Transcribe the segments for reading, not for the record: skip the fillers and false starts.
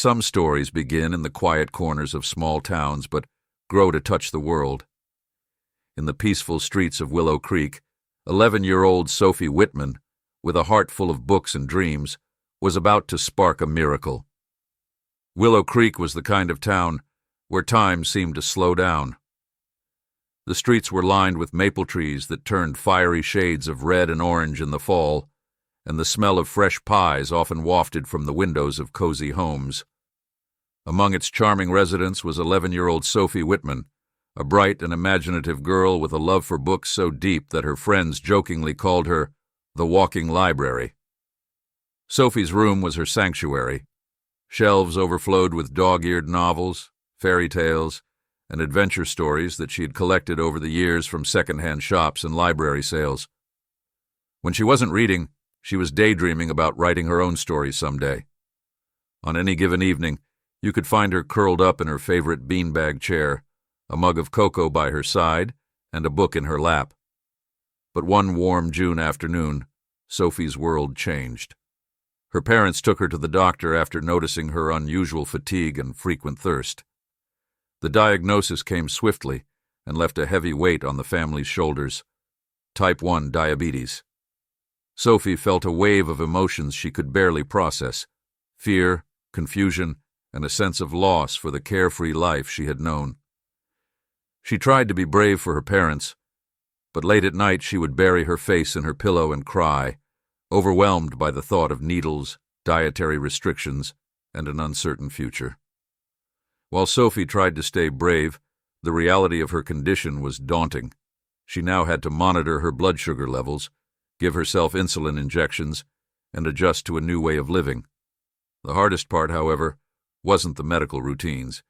Some stories begin in the quiet corners of small towns but grow to touch the world. In the peaceful streets of Willow Creek, 11-year-old Sophie Whitman, with a heart full of books and dreams, was about to spark a miracle. Willow Creek was the kind of town where time seemed to slow down. The streets were lined with maple trees that turned fiery shades of red and orange in the fall, and the smell of fresh pies often wafted from the windows of cozy homes. Among its charming residents was 11-year-old Sophie Whitman, a bright and imaginative girl with a love for books so deep that her friends jokingly called her the walking library. Sophie's room was her sanctuary. Shelves overflowed with dog-eared novels, fairy tales, and adventure stories that she had collected over the years from second-hand shops and library sales. When she wasn't reading, she was daydreaming about writing her own stories someday. On any given evening, you could find her curled up in her favorite beanbag chair, a mug of cocoa by her side, and a book in her lap. But one warm June afternoon, Sophie's world changed. Her parents took her to the doctor after noticing her unusual fatigue and frequent thirst. The diagnosis came swiftly and left a heavy weight on the family's shoulders: type 1 diabetes. Sophie felt a wave of emotions she could barely process: fear, confusion, and a sense of loss for the carefree life she had known. She tried to be brave for her parents, but late at night she would bury her face in her pillow and cry, overwhelmed by the thought of needles, dietary restrictions, and an uncertain future. While Sophie tried to stay brave, the reality of her condition was daunting. She now had to monitor her blood sugar levels, give herself insulin injections, and adjust to a new way of living. The hardest part, however, wasn't the medical routines.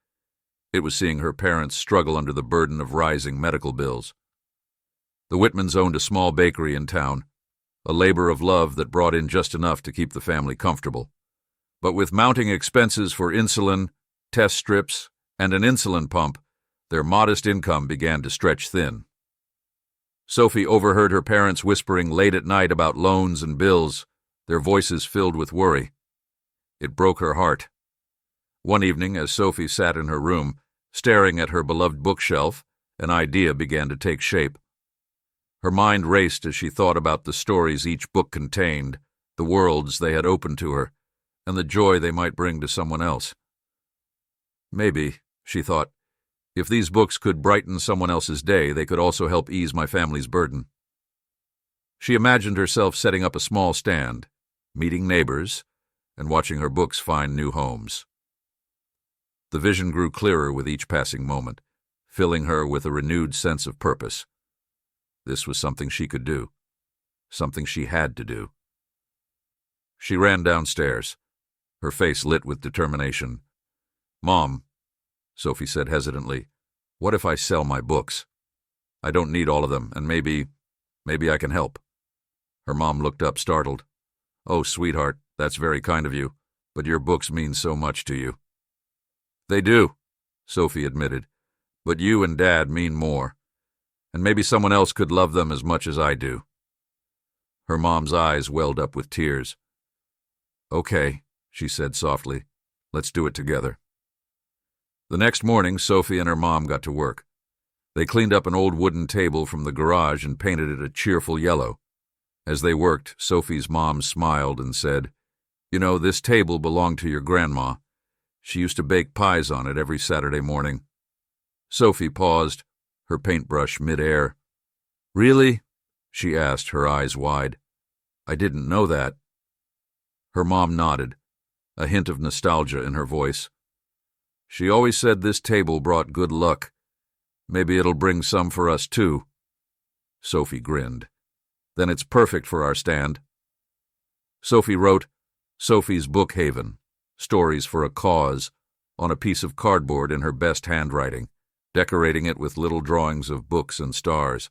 It was seeing her parents struggle under the burden of rising medical bills. The Whitmans owned a small bakery in town, a labor of love that brought in just enough to keep the family comfortable. But with mounting expenses for insulin, test strips, and an insulin pump, their modest income began to stretch thin. Sophie overheard her parents whispering late at night about loans and bills, their voices filled with worry. It broke her heart. One evening, as Sophie sat in her room, staring at her beloved bookshelf, an idea began to take shape. Her mind raced as she thought about the stories each book contained, the worlds they had opened to her, and the joy they might bring to someone else. Maybe, she thought, if these books could brighten someone else's day, they could also help ease my family's burden. She imagined herself setting up a small stand, meeting neighbors, and watching her books find new homes. The vision grew clearer with each passing moment, filling her with a renewed sense of purpose. This was something she could do, something she had to do. She ran downstairs, her face lit with determination. "Mom," Sophie said hesitantly, "what if I sell my books? I don't need all of them, and maybe I can help." Her mom looked up, startled. "Oh, sweetheart, that's very kind of you, but your books mean so much to you." "They do," Sophie admitted, "but you and Dad mean more, and maybe someone else could love them as much as I do." Her mom's eyes welled up with tears. "Okay," she said softly, "let's do it together." The next morning, Sophie and her mom got to work. They cleaned up an old wooden table from the garage and painted it a cheerful yellow. As they worked, Sophie's mom smiled and said, "You know, this table belonged to your grandma. She used to bake pies on it every Saturday morning." Sophie paused, her paintbrush mid-air. "Really?" she asked, her eyes wide. "I didn't know that." Her mom nodded, a hint of nostalgia in her voice. "She always said this table brought good luck. Maybe it'll bring some for us, too." Sophie grinned. "Then it's perfect for our stand." Sophie wrote Sophie's Book Haven, Stories for a Cause, on a piece of cardboard in her best handwriting, decorating it with little drawings of books and stars.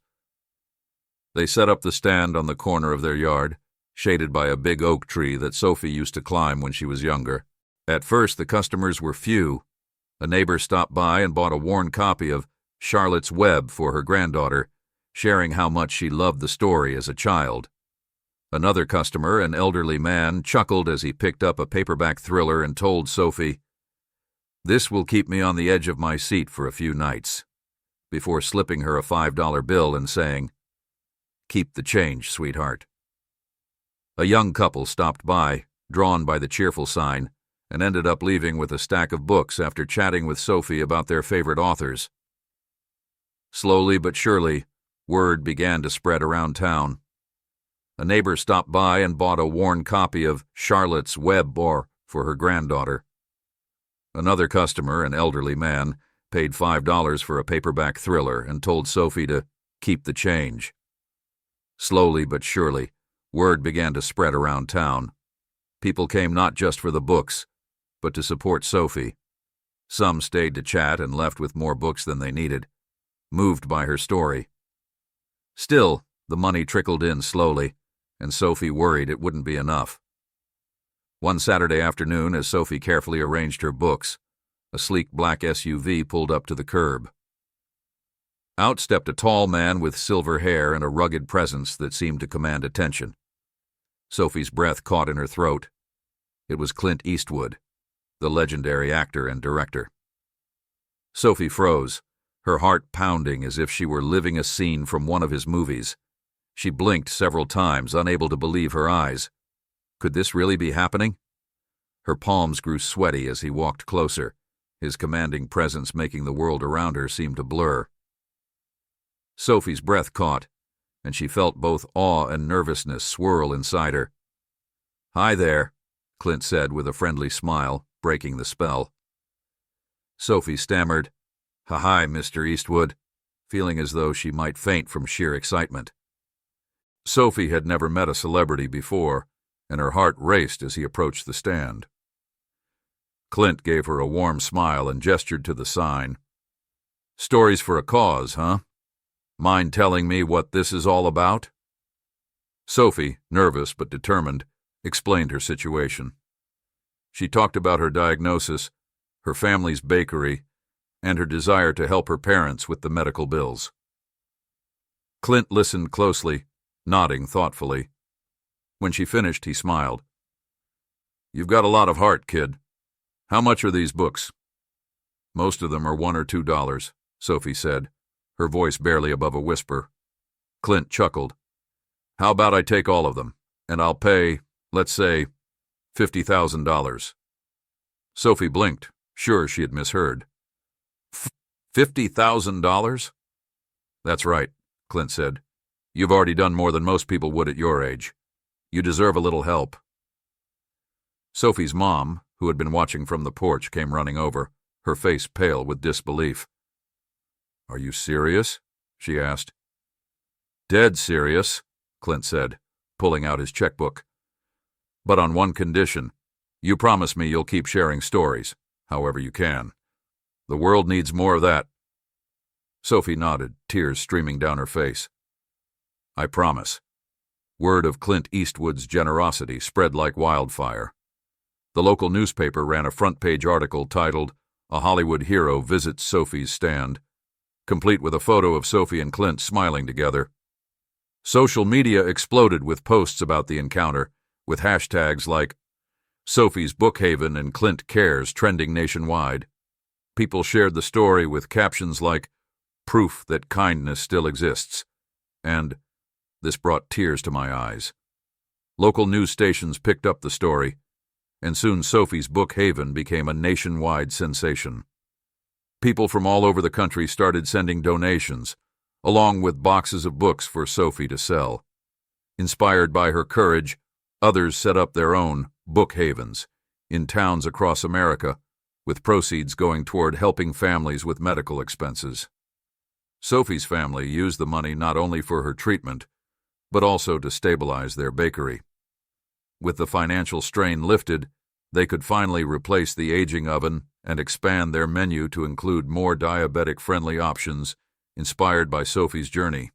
They set up the stand on the corner of their yard, shaded by a big oak tree that Sophie used to climb when she was younger. At first, the customers were few. A neighbor stopped by and bought a worn copy of Charlotte's Web for her granddaughter, sharing how much she loved the story as a child. Another customer, an elderly man, chuckled as he picked up a paperback thriller and told Sophie, This will keep me on the edge of my seat for a few nights, before slipping her a $5 bill and saying, "Keep the change, sweetheart." A young couple stopped by, drawn by the cheerful sign, and ended up leaving with a stack of books after chatting with Sophie about their favorite authors. Slowly but surely, word began to spread around town. A neighbor stopped by and bought a worn copy of Charlotte's Web for her granddaughter. Another customer, an elderly man, paid $5 for a paperback thriller and told Sophie to keep the change. Slowly but surely, word began to spread around town. People came not just for the books, but to support Sophie. Some stayed to chat and left with more books than they needed, moved by her story. Still, the money trickled in slowly, and Sophie worried it wouldn't be enough. One Saturday afternoon, as Sophie carefully arranged her books, a sleek black SUV pulled up to the curb. Out stepped a tall man with silver hair and a rugged presence that seemed to command attention. Sophie's breath caught in her throat. It was Clint Eastwood, the legendary actor and director. Sophie froze, her heart pounding as if she were living a scene from one of his movies. She blinked several times, unable to believe her eyes. Could this really be happening? Her palms grew sweaty as he walked closer, his commanding presence making the world around her seem to blur. Sophie's breath caught, and she felt both awe and nervousness swirl inside her. "Hi there," Clint said with a friendly smile, breaking the spell. Sophie stammered, "Hi, Mr. Eastwood," feeling as though she might faint from sheer excitement. Sophie had never met a celebrity before, and her heart raced as he approached the stand. Clint gave her a warm smile and gestured to the sign. "Stories for a cause, huh? Mind telling me what this is all about?" Sophie, nervous but determined, explained her situation. She talked about her diagnosis, her family's bakery, and her desire to help her parents with the medical bills. Clint listened closely, nodding thoughtfully. When she finished, he smiled. "You've got a lot of heart, kid. How much are these books?" "Most of them are $1 or $2, Sophie said, her voice barely above a whisper. Clint chuckled. "How about I take all of them, and I'll pay, let's say, $50,000. Sophie blinked, sure she had misheard. $50,000? "That's right," Clint said. "You've already done more than most people would at your age. You deserve a little help." Sophie's mom, who had been watching from the porch, came running over, her face pale with disbelief. "Are you serious?" she asked. "Dead serious," Clint said, pulling out his checkbook. "But on one condition. You promise me you'll keep sharing stories, however you can. The world needs more of that." Sophie nodded, tears streaming down her face. "I promise." Word of Clint Eastwood's generosity spread like wildfire. The local newspaper ran a front-page article titled, "A Hollywood Hero Visits Sophie's Stand," complete with a photo of Sophie and Clint smiling together. Social media exploded with posts about the encounter, with hashtags like Sophie's Bookhaven and Clint Cares trending nationwide. People shared the story with captions like, "Proof that kindness still exists," and "This brought tears to my eyes." Local news stations picked up the story, and soon Sophie's Bookhaven became a nationwide sensation. People from all over the country started sending donations, along with boxes of books for Sophie to sell. Inspired by her courage, others set up their own book havens in towns across America, with proceeds going toward helping families with medical expenses. Sophie's family used the money not only for her treatment, but also to stabilize their bakery. With the financial strain lifted, they could finally replace the aging oven and expand their menu to include more diabetic-friendly options inspired by Sophie's journey.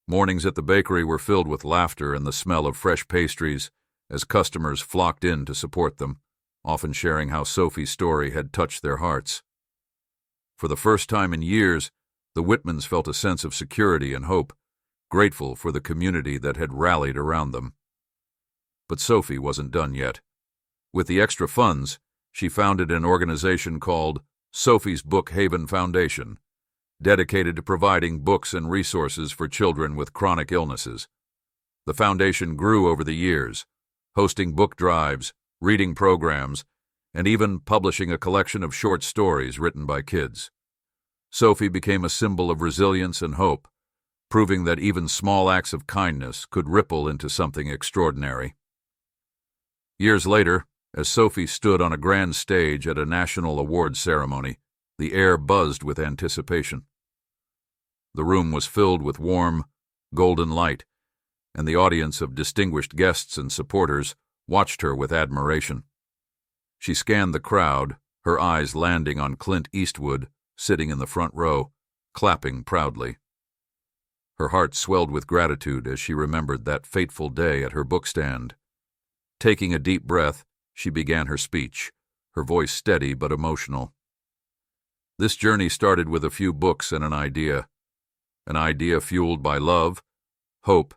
Mornings at the bakery were filled with laughter and the smell of fresh pastries as customers flocked in to support them, often sharing how Sophie's story had touched their hearts. For the first time in years, the Whitmans felt a sense of security and hope, grateful for the community that had rallied around them. But Sophie wasn't done yet. With the extra funds, she founded an organization called Sophie's Book Haven Foundation, dedicated to providing books and resources for children with chronic illnesses. The foundation grew over the years, hosting book drives, reading programs, and even publishing a collection of short stories written by kids. Sophie became a symbol of resilience and hope, proving that even small acts of kindness could ripple into something extraordinary. Years later, as Sophie stood on a grand stage at a national awards ceremony, the air buzzed with anticipation. The room was filled with warm, golden light, and the audience of distinguished guests and supporters watched her with admiration. She scanned the crowd, her eyes landing on Clint Eastwood, sitting in the front row, clapping proudly. Her heart swelled with gratitude as she remembered that fateful day at her bookstand. Taking a deep breath, she began her speech, her voice steady but emotional. This journey started with a few books and an idea fueled by love, hope,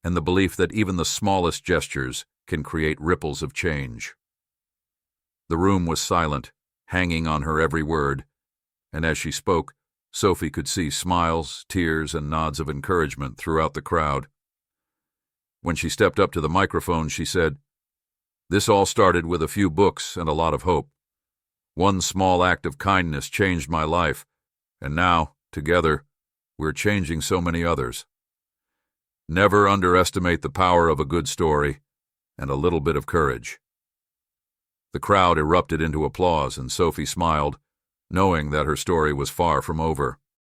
and the belief that even the smallest gestures can create ripples of change. The room was silent, hanging on her every word, and as she spoke, Sophie could see smiles, tears, and nods of encouragement throughout the crowd. When she stepped up to the microphone, she said, "This all started with a few books and a lot of hope. One small act of kindness changed my life, and now, together, we're changing so many others. Never underestimate the power of a good story and a little bit of courage." The crowd erupted into applause, and Sophie smiled, knowing that her story was far from over.